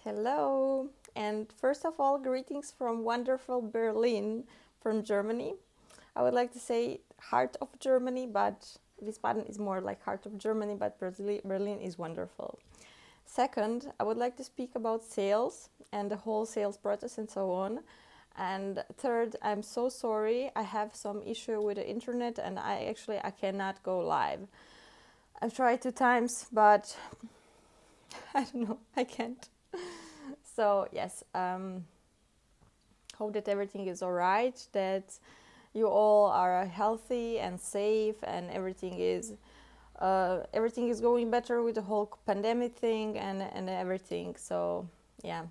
Hello, and first of all, greetings from wonderful Berlin, from Germany. I would like to say heart of Germany, but Wiesbaden is more like heart of Germany, but Berlin is wonderful. Second, I would like to speak about sales and the whole sales process and so on. And third, I'm so sorry. I have some issue with the internet and I cannot go live. I've tried 2 times, but I don't know, I can't. So yes, hope that everything is all right, that you all are healthy and safe, and everything is going better with the whole pandemic thing and everything. So yeah,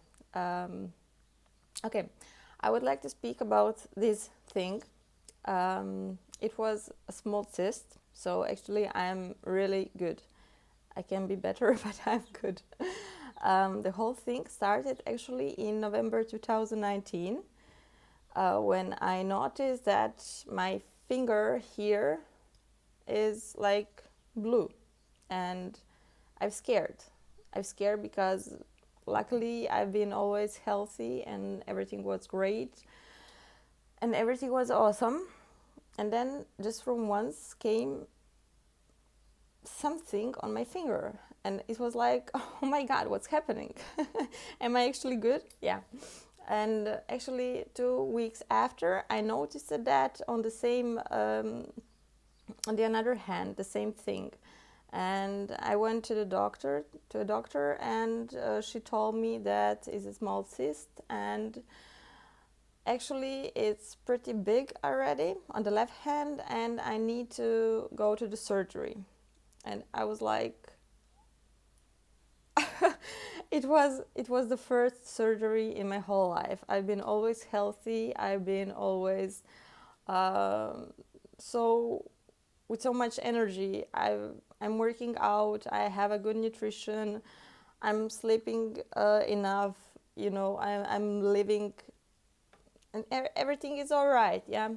okay. I would like to speak about this thing. It was a small cyst, so actually I'm really good. I can be better, but I'm good. The whole thing started actually in November 2019 when I noticed that my finger here is like blue, and I'm scared. I'm scared because luckily I've been always healthy and everything was great and everything was awesome. And then just from once came something on my finger, and it was like, oh my god, what's happening? Am I actually good? Yeah. And actually 2 weeks after, I noticed that on the same on the other hand, the same thing. And I went to a doctor, and she told me that it's a small cyst, and actually it's pretty big already on the left hand, and I need to go to the surgery. And I was like, it was the first surgery in my whole life. I've been always healthy. I've been always so with so much energy. I'm working out. I have a good nutrition. I'm sleeping enough. I'm living, and everything is all right. Yeah.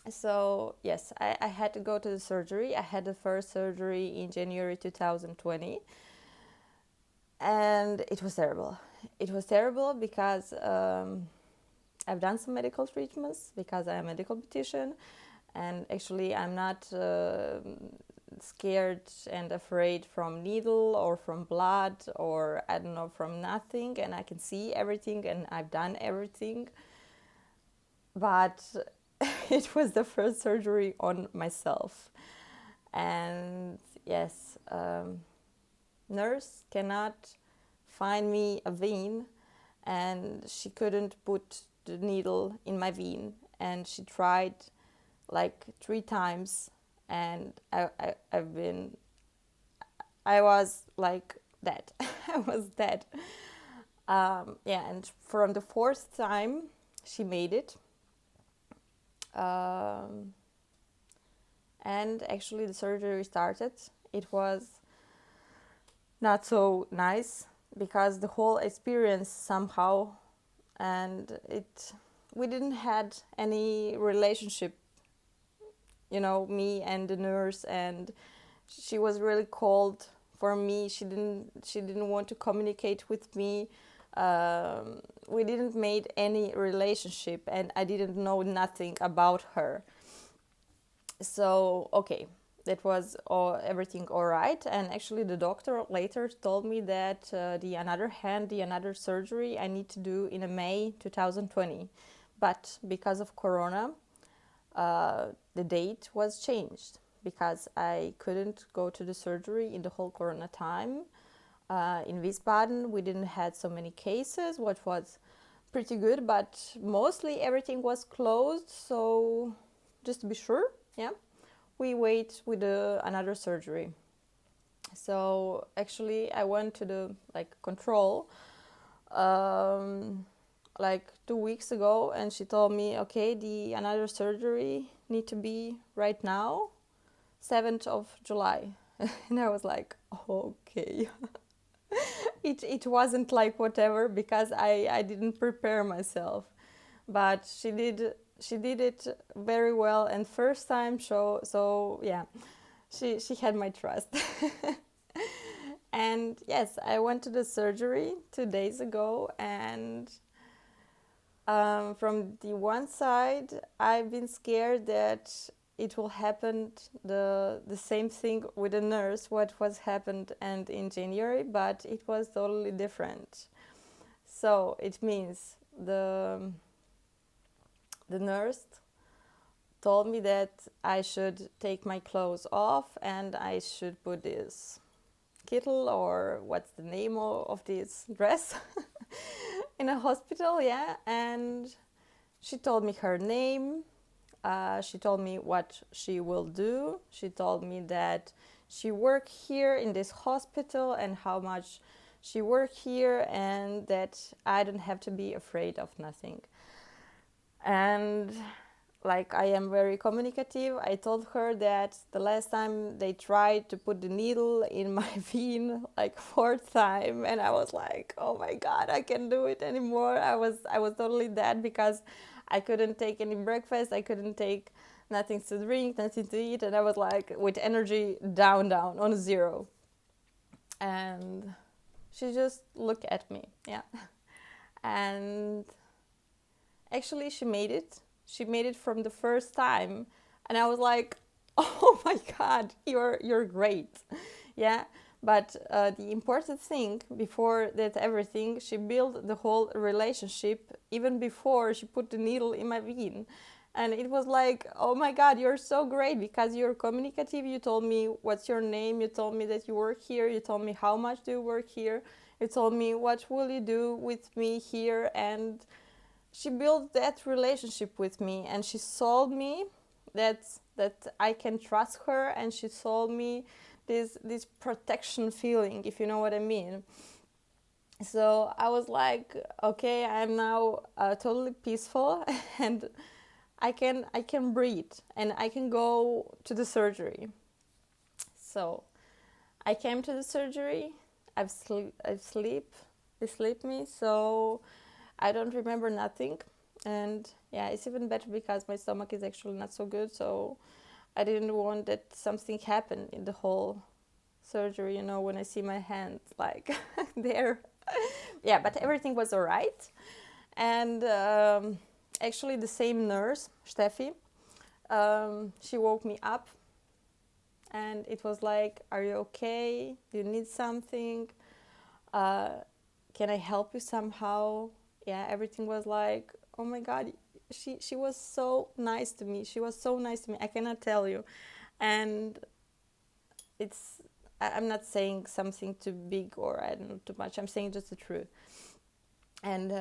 So yes, I had to go to the surgery. I had the first surgery in January 2020, and it was terrible. It was terrible because I've done some medical treatments because I am a medical beautician, and actually I'm not scared and afraid from needle or from blood, or I don't know, from nothing, and I can see everything and I've done everything. But it was the first surgery on myself, and yes, nurse cannot find me a vein, and she couldn't put the needle in my vein, and she tried like 3 times, and I was like dead. I was dead. Yeah, and from the fourth time she made it. um, and actually the surgery started. It was not so nice because the whole experience somehow, and it we didn't had any relationship, me and the nurse, and she was really cold for me. She didn't want to communicate with me. We didn't made any relationship, and I didn't know nothing about her. So okay, that was everything all right. And actually the doctor later told me that the another surgery I need to do in May 2020, but because of corona, the date was changed because I couldn't go to the surgery in the whole corona time. In Wiesbaden we didn't had so many cases, what was pretty good, but mostly everything was closed. So just to be sure, yeah, we wait with another surgery. So actually I went to the control like 2 weeks ago, and she told me, okay, the another surgery need to be right now, 7th of July. And I was like, okay. It wasn't like whatever, because I didn't prepare myself, but she did it very well, and first time, so yeah, she had my trust. And yes, I went to the surgery 2 days ago, and from the one side, I've been scared that it will happen the same thing with the nurse what was happened and in January, but it was totally different. So it means the nurse told me that I should take my clothes off and I should put this kittle, or what's the name of this dress, in a hospital, yeah. And she told me her name. She told me what she will do. She told me that she worked here in this hospital and how much she worked here, and that I don't have to be afraid of nothing. And like, I am very communicative, I told her that the last time they tried to put the needle in my vein, like fourth time, and I was like, oh my god, I can't do it anymore. I was totally dead, because I couldn't take any breakfast, I couldn't take nothing to drink, nothing to eat, and I was like with energy down on zero. And she just looked at me, yeah. And actually she made it from the first time, and I was like, oh my god, you're great, yeah. But the important thing before that everything, she built the whole relationship even before she put the needle in my vein. And it was like, oh my god, you're so great, because you're communicative. You told me what's your name, you told me that you work here, you told me how much do you work here, you told me what will you do with me here. And she built that relationship with me, and she told me that I can trust her, and she told me this protection feeling, if you know what I mean. So I was like, okay, I'm now totally peaceful, and I can breathe, and I can go to the surgery. So I came to the surgery. They sleep me, so I don't remember nothing. And yeah, it's even better because my stomach is actually not so good, so I didn't want that something happened in the whole surgery, when I see my hand like there. Yeah, but everything was all right. And actually, the same nurse, Steffi, she woke me up, and it was like, are you okay? Do you need something? Uh, can I help you somehow? Yeah, everything was like, oh my god, she was so nice to me. She was so nice to me. I cannot tell you. And it's, I'm not saying something too big, or I don't know, too much. I'm saying just the truth. And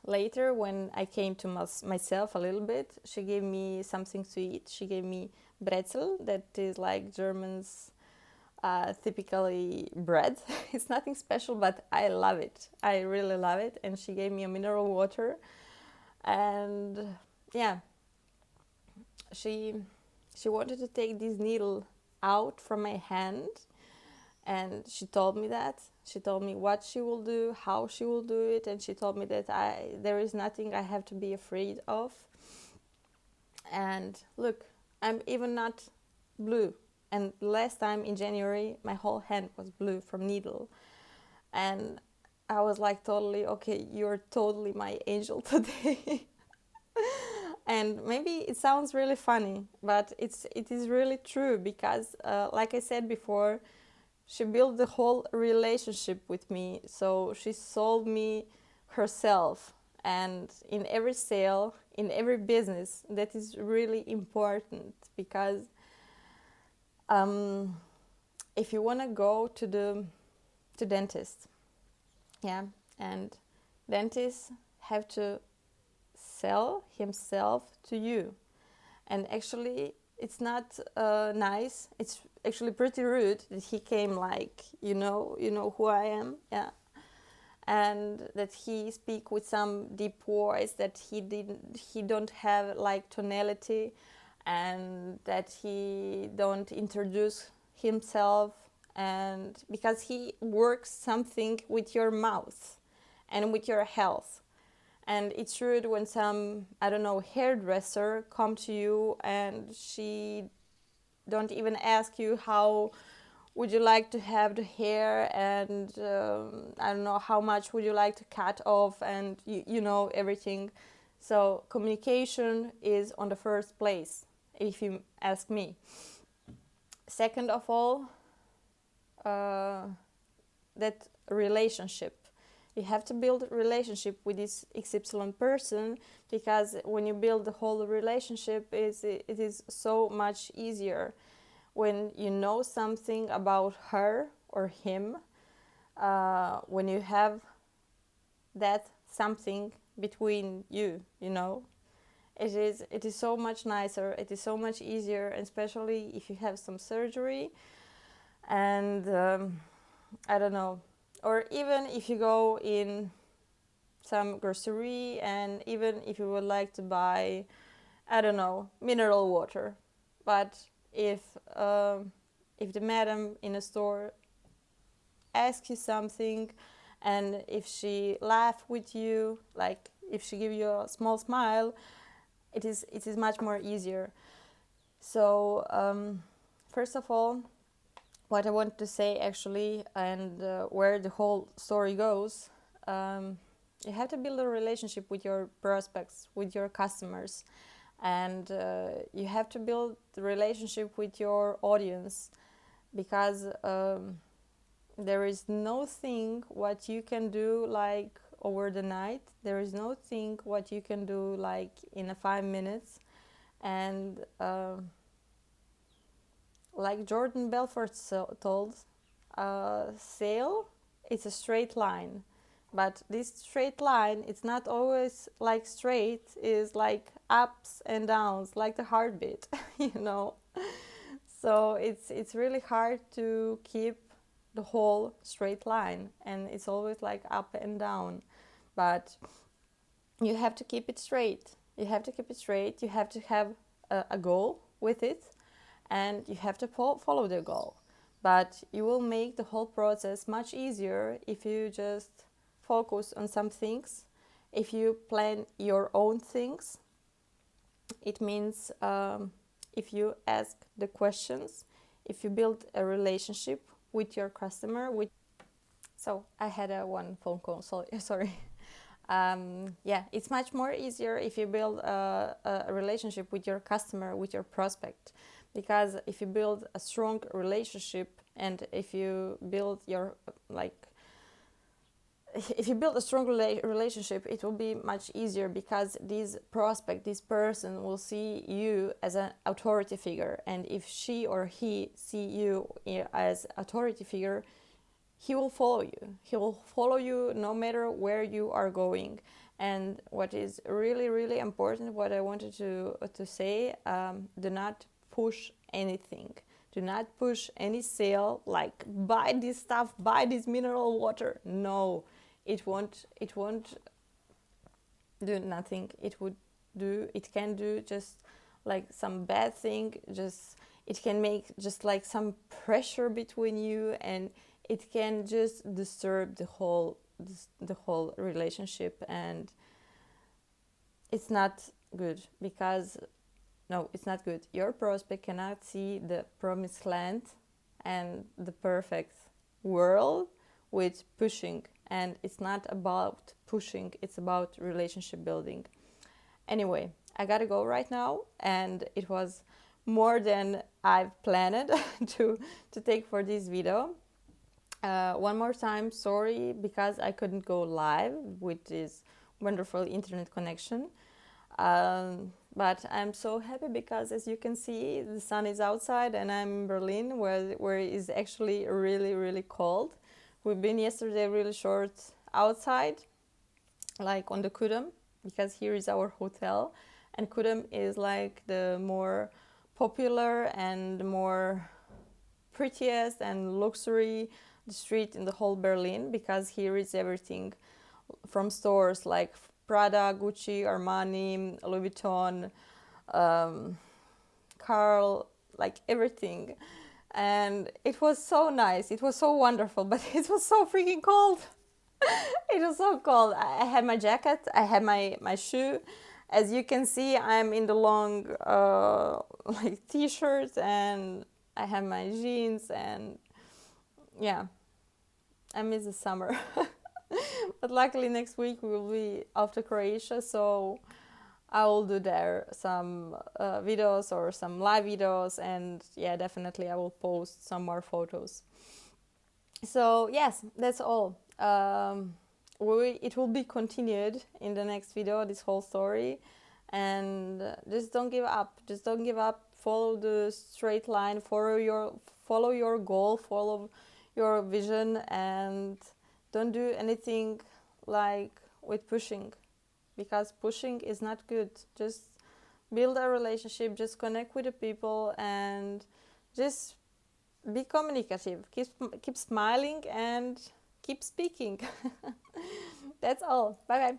later, when I came to myself a little bit, she gave me something to eat. She gave me bretzel, that is like Germans typically bread. It's nothing special, but I love it. I really love it. And she gave me a mineral water. And yeah, she wanted to take this needle out from my hand, and she told me that. She told me what she will do, how she will do it, and she told me that there is nothing I have to be afraid of. And look, I'm even not blue. And last time in January, my whole hand was blue from needle. And I was like, totally, okay, you're totally my angel today. And maybe it sounds really funny, but it is really true, because like I said before, she built the whole relationship with me. So she sold me herself. And in every sale, in every business, that is really important, because if you want to go to the dentist, yeah, and dentists have to sell himself to you. And actually, it's not nice. It's actually pretty rude that he came like, you know who I am, yeah, and that he speak with some deep voice, that he don't have like tonality, and that he don't introduce himself, and because he works something with your mouth and with your health. And it's rude when some, I don't know, hairdresser come to you, and she don't even ask you would you like to have the hair, and I don't know, how much would you like to cut off, and you know, everything. So communication is on the first place, if you ask me. Second of all, that relationship. You have to build a relationship with this XY person, because when you build the whole relationship, it is so much easier when you know something about her or him, when you have that something between you, you know. It is so much nicer, it is so much easier, especially if you have some surgery, and I don't know, or even if you go in some grocery, and even if you would like to buy, I don't know, mineral water, but if the madam in a store asks you something, and if she laughs with you, like if she gives you a small smile, it is much more easier. So first of all, what I want to say actually, and where the whole story goes, you have to build a relationship with your prospects, with your customers, and you have to build the relationship with your audience, because there is no thing what you can do like over the night. There is no thing what you can do like in 5 minutes. And like Jordan Belfort told, sale, it's a straight line. But this straight line, it's not always like straight, is like ups and downs, like the heartbeat, you know. So it's really hard to keep the whole straight line, and it's always like up and down. But you have to keep it straight. You have to keep it straight. You have to have a goal with it, and you have to follow the goal. But you will make the whole process much easier if you just focus on some things, if you plan your own things. It means if you ask the questions, if you build a relationship with your customer. So I had one phone call, so sorry. Yeah, it's much more easier if you build a relationship with your customer, with your prospect. Because if you build a strong relationship, and if you build your if you build a strong relationship, it will be much easier, because this prospect, this person, will see you as an authority figure. And if she or he see you as authority figure, he will follow you. He will follow you no matter where you are going. And what is really, really important, what I wanted to say, do not push anything. Do not push any sale, like buy this stuff, buy this mineral water. No, it won't do nothing. It can do just like some bad thing. Just it can make just like some pressure between you, and it can just disturb the whole relationship, and it's not good. Because no, it's not good. Your prospect cannot see the promised land and the perfect world with pushing, and it's not about pushing, it's about relationship building. Anyway, I gotta go right now, and it was more than I've planned to take for this video. One more time, sorry, because I couldn't go live with this wonderful internet connection. But I'm so happy, because as you can see, the sun is outside, and I'm in Berlin, where it is actually really, really cold. We've been yesterday really short outside, like on the Kudam, because here is our hotel, and Kudam is like the more popular and more prettiest and luxury street in the whole Berlin, because here is everything from stores like Prada, Gucci, Armani, Louis Vuitton, Carl, like everything. And it was so nice, it was so wonderful, but it was so freaking cold. It was so cold. I had my jacket, I had my shoe. As you can see, I'm in the long like t-shirt, and I have my jeans, and yeah, I miss the summer. But luckily next week we will be off to Croatia, so I will do there some videos or some live videos, and yeah, definitely I will post some more photos. So yes, that's all. It will be continued in the next video, this whole story, and just don't give up. Just don't give up. Follow the straight line. Follow your goal. Follow your vision, and don't do anything like with pushing, because pushing is not good. Just build a relationship. Just connect with the people, and just be communicative. Keep smiling and keep speaking. That's all. Bye bye.